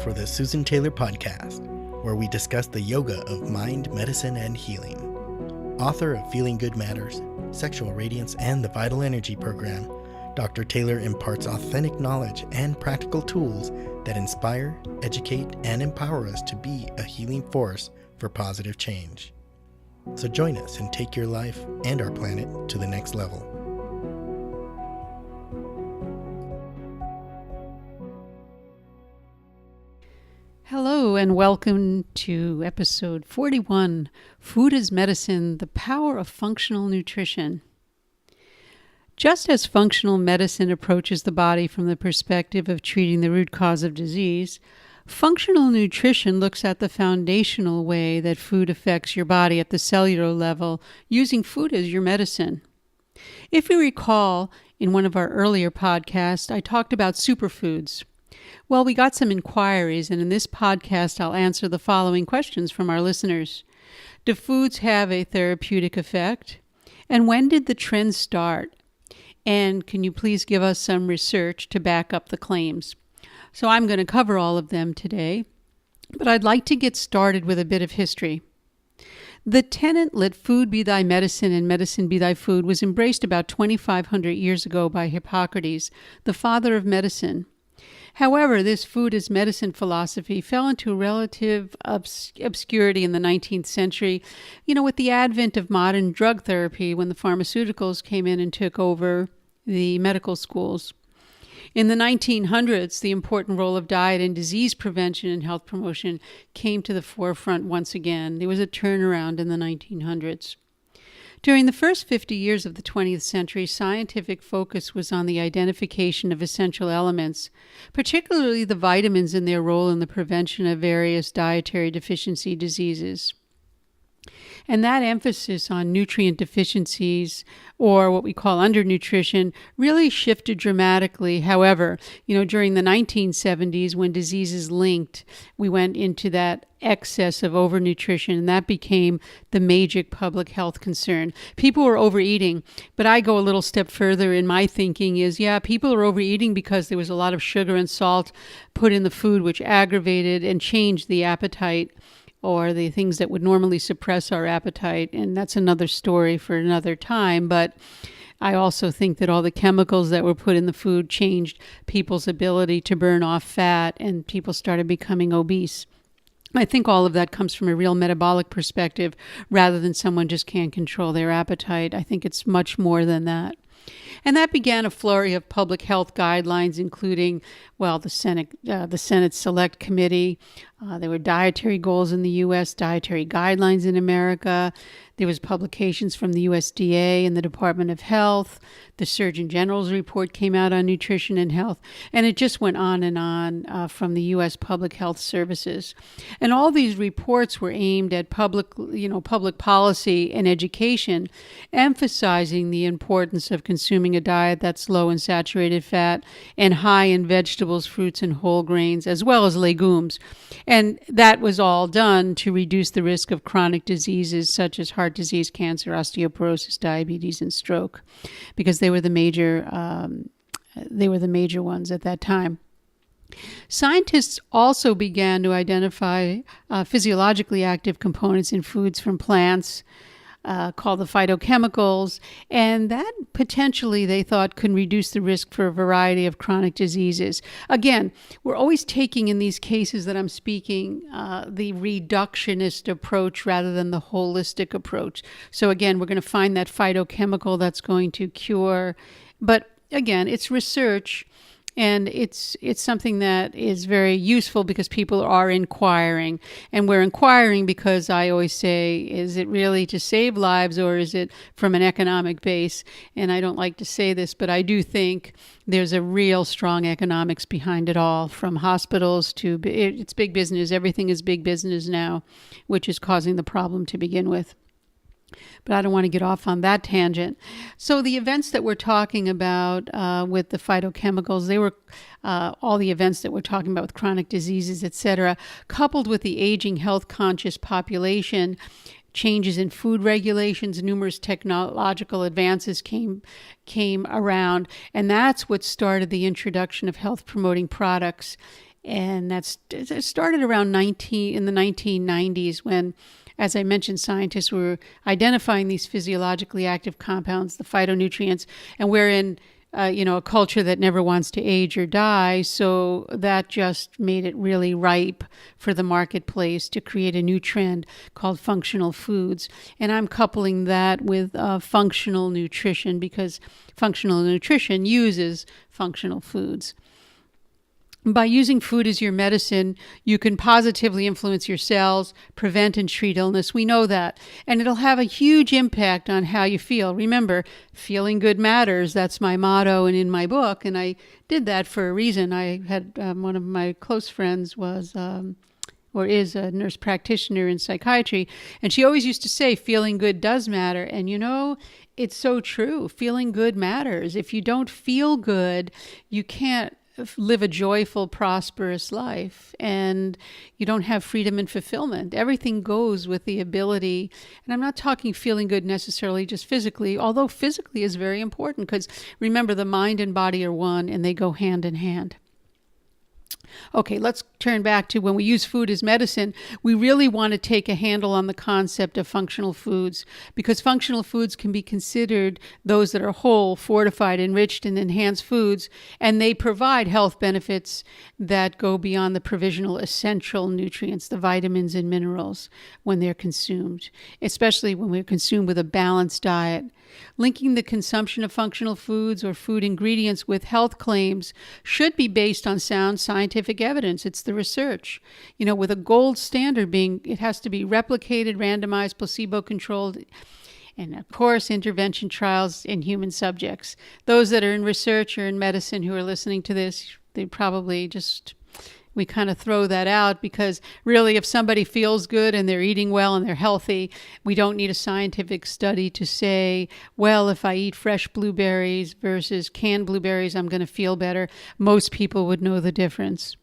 for the Susan Taylor Podcast, where we discuss the yoga of mind, medicine, and healing. Author of Feeling Good Matters, Sexual Radiance, and the Vital Energy Program, Dr. Taylor imparts authentic knowledge and practical tools that inspire, educate, and empower us to be a healing force for positive change. So join us and take your life and our planet to the next level. Hello and welcome to episode 41, Food as Medicine, the Power of Functional Nutrition. Just as functional medicine approaches the body from the perspective of treating the root cause of disease, functional nutrition looks at the foundational way that food affects your body at the cellular level, using food as your medicine. If you recall, in one of our earlier podcasts, I talked about superfoods. Well, we got some inquiries, and in this podcast, I'll answer the following questions from our listeners. Do foods have a therapeutic effect? And when did the trend start? And can you please give us some research to back up the claims? So I'm going to cover all of them today, but I'd like to get started with a bit of history. The tenet, let food be thy medicine and medicine be thy food, was embraced about 2,500 years ago by Hippocrates, the father of medicine. However, this food as medicine philosophy fell into relative obscurity in the 19th century, with the advent of modern drug therapy when the pharmaceuticals came in and took over the medical schools. In the 1900s, the important role of diet in disease prevention and health promotion came to the forefront once again. There was a turnaround in the 1900s. During the first 50 years of the 20th century, scientific focus was on the identification of essential elements, particularly the vitamins and their role in the prevention of various dietary deficiency diseases. And that emphasis on nutrient deficiencies, or what we call undernutrition, really shifted dramatically. However, during the 1970s, when diseases linked, we went into that excess of overnutrition, and that became the major public health concern. People were overeating, but I go a little step further in my thinking is, people are overeating because there was a lot of sugar and salt put in the food, which aggravated and changed the appetite, or the things that would normally suppress our appetite. And that's another story for another time. But I also think that all the chemicals that were put in the food changed people's ability to burn off fat, and people started becoming obese. I think all of that comes from a real metabolic perspective rather than someone just can't control their appetite. I think it's much more than that. And that began a flurry of public health guidelines, including, the Senate Select Committee. There were dietary goals in the U.S., dietary guidelines in America. There was publications from the USDA and the Department of Health. The Surgeon General's report came out on nutrition and health, and it just went on and on from the U.S. Public Health Services. And all these reports were aimed at public policy and education, emphasizing the importance of consuming a diet that's low in saturated fat and high in vegetables, fruits, and whole grains, as well as legumes. And that was all done to reduce the risk of chronic diseases such as heart disease, cancer, osteoporosis, diabetes, and stroke, because they were the major ones at that time. Scientists also began to identify physiologically active components in foods from plants, called the phytochemicals, and that potentially they thought could reduce the risk for a variety of chronic diseases. Again, we're always taking in these cases that I'm speaking the reductionist approach rather than the holistic approach. So again, we're going to find that phytochemical that's going to cure, but again, it's research. And it's something that is very useful because people are inquiring. And we're inquiring because I always say, is it really to save lives or is it from an economic base? And I don't like to say this, but I do think there's a real strong economics behind it all, from hospitals to, it's big business. Everything is big business now, which is causing the problem to begin with. But I don't want to get off on that tangent. So the events that we're talking about with the phytochemicals, they were all the events that we're talking about with chronic diseases, etc., coupled with the aging health-conscious population, changes in food regulations, numerous technological advances came around, and that's what started the introduction of health-promoting products And it started around in the 1990s when, as I mentioned, scientists were identifying these physiologically active compounds, the phytonutrients, and we're in a culture that never wants to age or die. So that just made it really ripe for the marketplace to create a new trend called functional foods. And I'm coupling that with functional nutrition because functional nutrition uses functional foods. By using food as your medicine, you can positively influence your cells, prevent and treat illness. We know that. And it'll have a huge impact on how you feel. Remember, feeling good matters. That's my motto and in my book. And I did that for a reason. I had one of my close friends was or is a nurse practitioner in psychiatry. And she always used to say, feeling good does matter. And it's so true. Feeling good matters. If you don't feel good, you can't live a joyful, prosperous life, and you don't have freedom and fulfillment. Everything goes with the ability, and I'm not talking feeling good necessarily just physically, although physically is very important because remember, the mind and body are one and they go hand in hand. Okay, let's turn back to when we use food as medicine. We really want to take a handle on the concept of functional foods because functional foods can be considered those that are whole, fortified, enriched, and enhanced foods, and they provide health benefits that go beyond the provisional essential nutrients, the vitamins and minerals, when they're consumed, especially when we're consumed with a balanced diet. Linking the consumption of functional foods or food ingredients with health claims should be based on sound scientific evidence. It's the research, with a gold standard being it has to be replicated, randomized, placebo-controlled, and of course, intervention trials in human subjects. Those that are in research or in medicine who are listening to this, they probably we kind of throw that out because really if somebody feels good and they're eating well and they're healthy, we don't need a scientific study to say, well, if I eat fresh blueberries versus canned blueberries, I'm going to feel better. Most people would know the difference.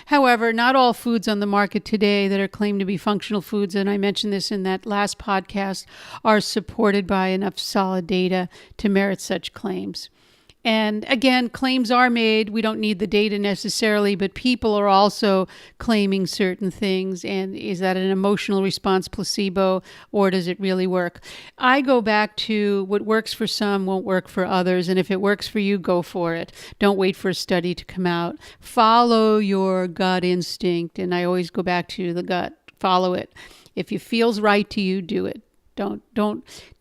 However, not all foods on the market today that are claimed to be functional foods, and I mentioned this in that last podcast, are supported by enough solid data to merit such claims. And again, claims are made. We don't need the data necessarily, but people are also claiming certain things. And is that an emotional response, placebo, or does it really work? I go back to what works for some won't work for others. And if it works for you, go for it. Don't wait for a study to come out. Follow your gut instinct. And I always go back to the gut. Follow it. If it feels right to you, do it. Don't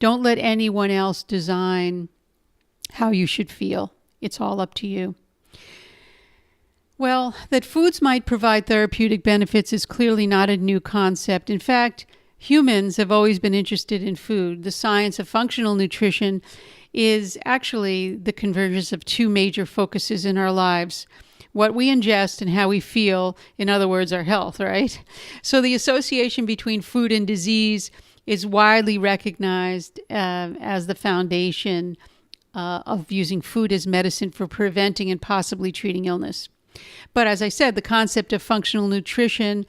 let anyone else design how you should feel. It's all up to you. Well, that foods might provide therapeutic benefits is clearly not a new concept. In fact, humans have always been interested in food. The science of functional nutrition is actually the convergence of two major focuses in our lives: what we ingest and how we feel, in other words, our health, right? So the association between food and disease is widely recognized as the foundation of using food as medicine for preventing and possibly treating illness. But as I said, the concept of functional nutrition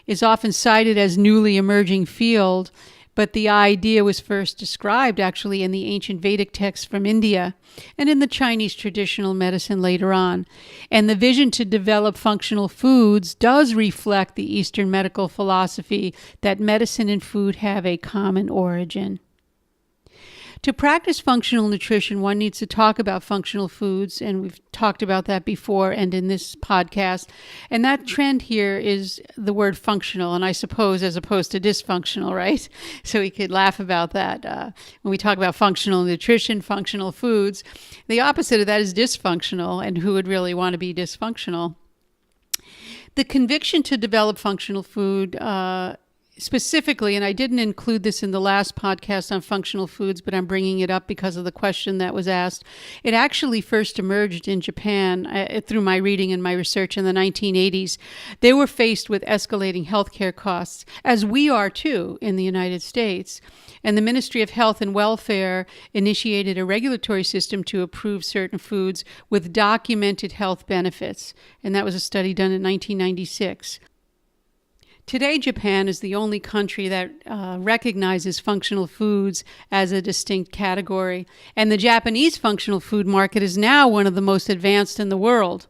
is often cited as newly emerging field, but the idea was first described actually in the ancient Vedic texts from India and in the Chinese traditional medicine later on. And the vision to develop functional foods does reflect the Eastern medical philosophy that medicine and food have a common origin. To practice functional nutrition, one needs to talk about functional foods, and we've talked about that before and in this podcast. And that trend here is the word functional, and I suppose as opposed to dysfunctional, right? So we could laugh about that. When we talk about functional nutrition, functional foods, the opposite of that is dysfunctional, and who would really want to be dysfunctional? The conviction to develop functional food specifically, and I didn't include this in the last podcast on functional foods, but I'm bringing it up because of the question that was asked. It actually first emerged in Japan through my reading and my research in the 1980s. They were faced with escalating healthcare costs, as we are too in the United States. And the Ministry of Health and Welfare initiated a regulatory system to approve certain foods with documented health benefits. And that was a study done in 1996. Today, Japan is the only country that recognizes functional foods as a distinct category, and the Japanese functional food market is now one of the most advanced in the world.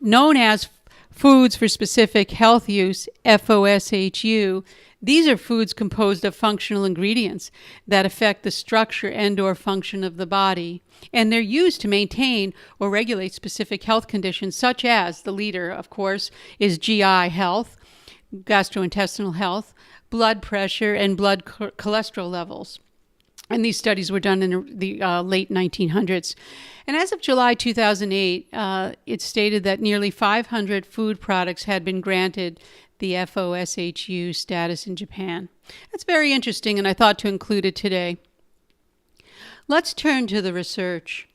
Known as Foods for specific health use, FOSHU, these are foods composed of functional ingredients that affect the structure and/or function of the body, and they're used to maintain or regulate specific health conditions, such as, the leader, of course, is GI health, gastrointestinal health, blood pressure, and blood cholesterol levels. And these studies were done in the late 1900s. And as of July 2008, it stated that nearly 500 food products had been granted the FOSHU status in Japan. That's very interesting, and I thought to include it today. Let's turn to the research.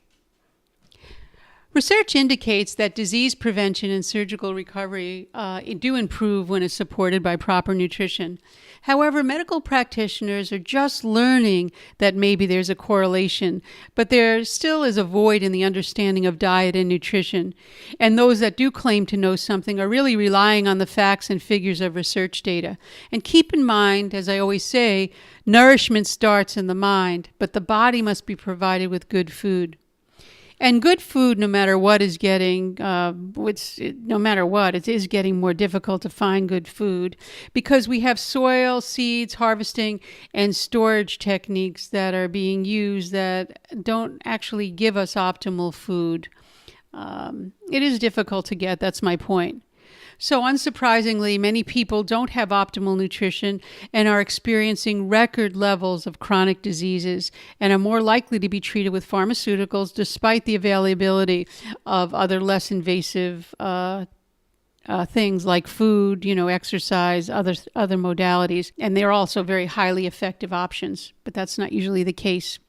Research indicates that disease prevention and surgical recovery do improve when it's supported by proper nutrition. However, medical practitioners are just learning that maybe there's a correlation, but there still is a void in the understanding of diet and nutrition. And those that do claim to know something are really relying on the facts and figures of research data. And keep in mind, as I always say, nourishment starts in the mind, but the body must be provided with good food. And good food, no matter what, is getting, it is getting more difficult to find good food because we have soil, seeds, harvesting, and storage techniques that are being used that don't actually give us optimal food. It is difficult to get, that's my point. So unsurprisingly, many people don't have optimal nutrition and are experiencing record levels of chronic diseases and are more likely to be treated with pharmaceuticals despite the availability of other less invasive things like food, exercise, other modalities. And they're also very highly effective options, but that's not usually the case.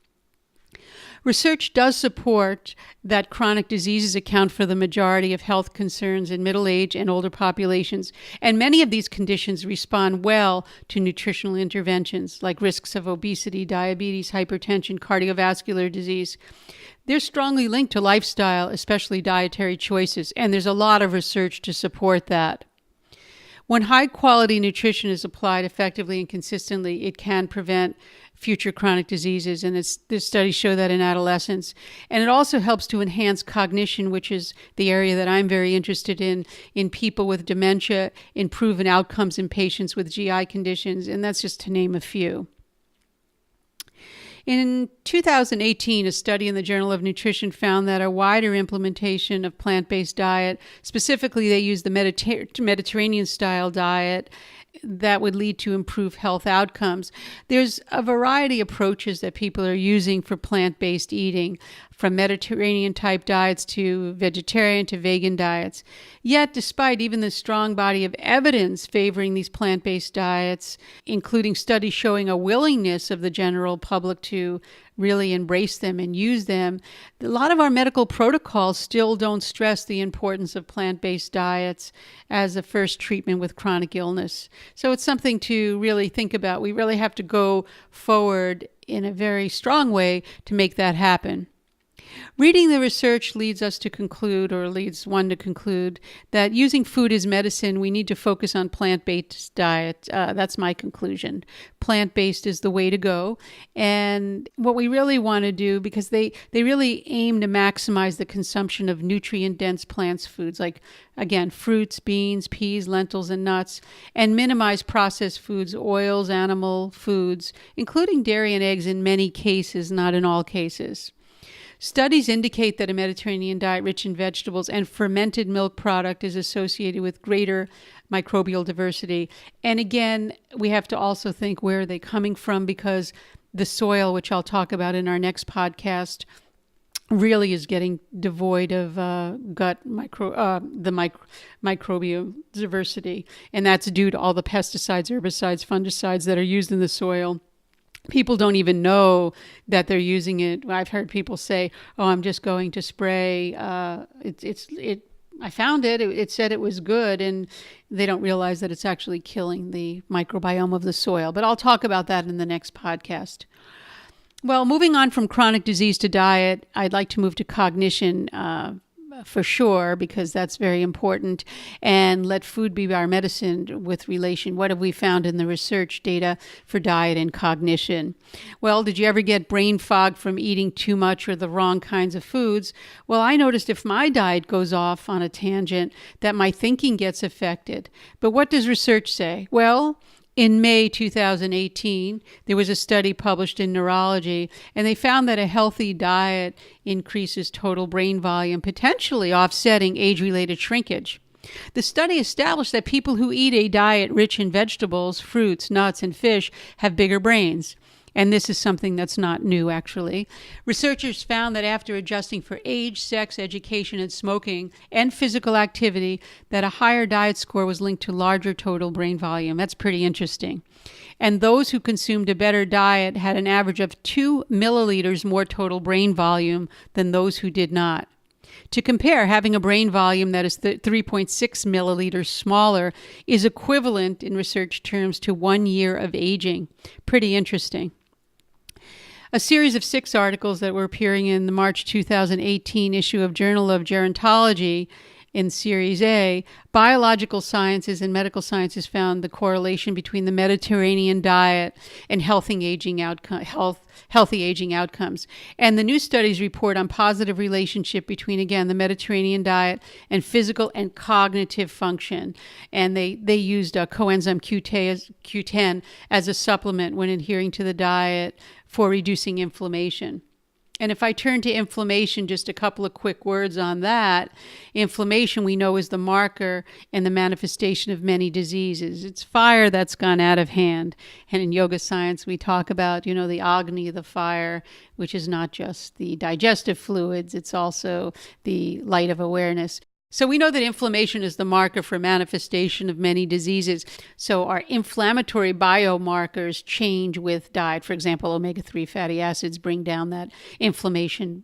Research does support that chronic diseases account for the majority of health concerns in middle-aged and older populations, and many of these conditions respond well to nutritional interventions like risks of obesity, diabetes, hypertension, cardiovascular disease. They're strongly linked to lifestyle, especially dietary choices, and there's a lot of research to support that. When high-quality nutrition is applied effectively and consistently, it can prevent future chronic diseases, and this studies show that in adolescents. And it also helps to enhance cognition, which is the area that I'm very interested in people with dementia, improving outcomes in patients with GI conditions, and that's just to name a few. In 2018, a study in the Journal of Nutrition found that a wider implementation of plant-based diet, specifically they used the Mediterranean-style diet, that would lead to improved health outcomes. There's a variety of approaches that people are using for plant-based eating, from Mediterranean-type diets to vegetarian to vegan diets. Yet, despite even the strong body of evidence favoring these plant-based diets, including studies showing a willingness of the general public to really embrace them and use them, a lot of our medical protocols still don't stress the importance of plant-based diets as a first treatment with chronic illness. So it's something to really think about. We really have to go forward in a very strong way to make that happen. Reading the research leads one to conclude that using food as medicine, we need to focus on plant-based diet. That's my conclusion. Plant-based is the way to go. And what we really want to do, because they really aim to maximize the consumption of nutrient-dense plant foods, like, again, fruits, beans, peas, lentils, and nuts, and minimize processed foods, oils, animal foods, including dairy and eggs in many cases, not in all cases. Studies indicate that a Mediterranean diet rich in vegetables and fermented milk product is associated with greater microbial diversity. And again, we have to also think where are they coming from, because the soil, which I'll talk about in our next podcast, really is getting devoid of microbial diversity. And that's due to all the pesticides, herbicides, fungicides that are used in the soil. People don't even know that they're using it. I've heard people say, "Oh, I'm just going to spray." I found it. It said it was good, and they don't realize that it's actually killing the microbiome of the soil. But I'll talk about that in the next podcast. Well, moving on from chronic disease to diet, I'd like to move to cognition. for sure, because that's very important, and let food be our medicine with relation. What have we found in the research data for diet and cognition? Well, did you ever get brain fog from eating too much or the wrong kinds of foods? Well, I noticed if my diet goes off on a tangent, that my thinking gets affected. But what does research say? Well, in May 2018, there was a study published in Neurology, and they found that a healthy diet increases total brain volume, potentially offsetting age-related shrinkage. The study established that people who eat a diet rich in vegetables, fruits, nuts, and fish have bigger brains. And this is something that's not new, actually. Researchers found that after adjusting for age, sex, education, and smoking, and physical activity, that a higher diet score was linked to larger total brain volume. That's pretty interesting. And those who consumed a better diet had an average of 2 milliliters more total brain volume than those who did not. To compare, having a brain volume that is 3.6 milliliters smaller is equivalent in research terms to 1 year of aging. Pretty interesting. A series of 6 articles that were appearing in the March 2018 issue of Journal of Gerontology in Series A, Biological Sciences and Medical Sciences found the correlation between the Mediterranean diet and healthy aging outcomes. And the new studies report on positive relationship between, again, the Mediterranean diet and physical and cognitive function. And they used coenzyme Q10 as a supplement when adhering to the diet for reducing inflammation. And if I turn to inflammation, just a couple of quick words on that. Inflammation, we know, is the marker and the manifestation of many diseases. It's fire that's gone out of hand. And in yoga science, we talk about, the Agni, the fire, which is not just the digestive fluids, it's also the light of awareness. So we know that inflammation is the marker for manifestation of many diseases. So our inflammatory biomarkers change with diet. For example, omega-3 fatty acids bring down that inflammation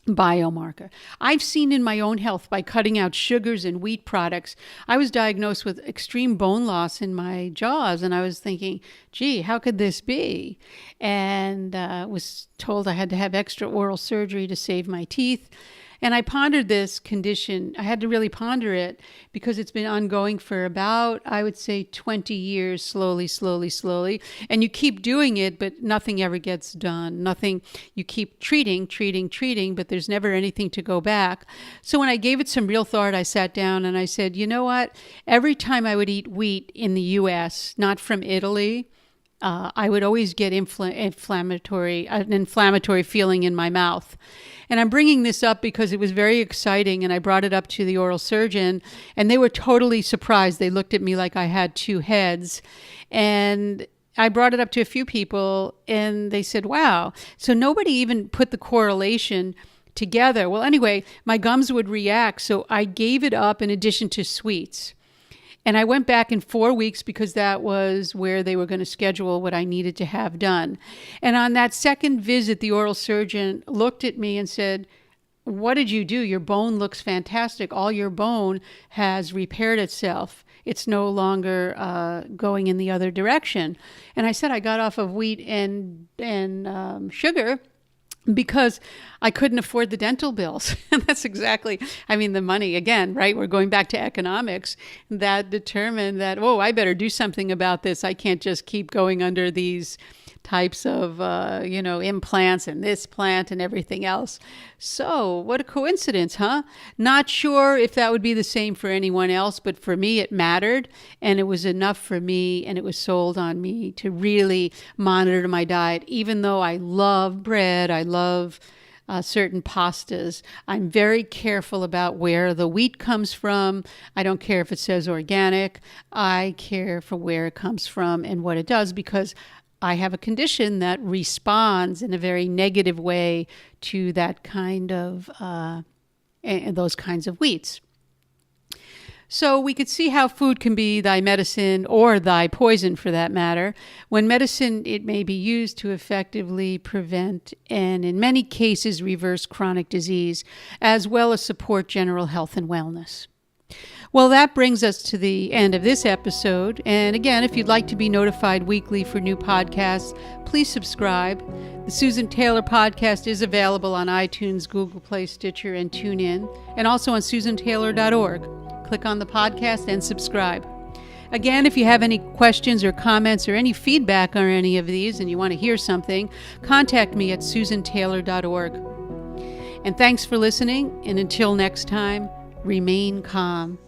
biomarker. I've seen in my own health by cutting out sugars and wheat products. I was diagnosed with extreme bone loss in my jaws, and I was thinking, gee, how could this be? And was told I had to have extra oral surgery to save my teeth. And I pondered this condition. I had to really ponder it because it's been ongoing for about, I would say, 20 years, slowly. And you keep doing it, but nothing ever gets done. Nothing, you keep treating, but there's never anything to go back. So when I gave it some real thought, I sat down and I said, you know what? Every time I would eat wheat in the U.S., not from Italy, I would always get an inflammatory feeling in my mouth. And I'm bringing this up because it was very exciting, and I brought it up to the oral surgeon, and they were totally surprised. They looked at me like I had 2 heads. And I brought it up to a few people, and they said, wow. So nobody even put the correlation together. Well, anyway, my gums would react, so I gave it up in addition to sweets. And I went back in 4 weeks because that was where they were going to schedule what I needed to have done. And on that second visit, the oral surgeon looked at me and said, what did you do? Your bone looks fantastic. All your bone has repaired itself. It's no longer going in the other direction. And I said I got off of wheat and sugar because I couldn't afford the dental bills. And that's exactly, the money, again, right? We're going back to economics that determined that, I better do something about this. I can't just keep going under these types of, implants and this plant and everything else. So what a coincidence, huh? Not sure if that would be the same for anyone else, but for me, it mattered. And it was enough for me, and it was sold on me to really monitor my diet. Even though I love bread, I love certain pastas, I'm very careful about where the wheat comes from. I don't care if it says organic. I care for where it comes from and what it does, because I have a condition that responds in a very negative way to that kind of, those kinds of wheats. So we could see how food can be thy medicine or thy poison, for that matter. When medicine, it may be used to effectively prevent and in many cases reverse chronic disease, as well as support general health and wellness. Well, that brings us to the end of this episode. And again, if you'd like to be notified weekly for new podcasts, please subscribe. The Susan Taylor Podcast is available on iTunes, Google Play, Stitcher, and TuneIn, and also on susantaylor.org. Click on the podcast and subscribe. Again, if you have any questions or comments or any feedback on any of these and you want to hear something, contact me at susantaylor.org. And thanks for listening, and until next time, remain calm.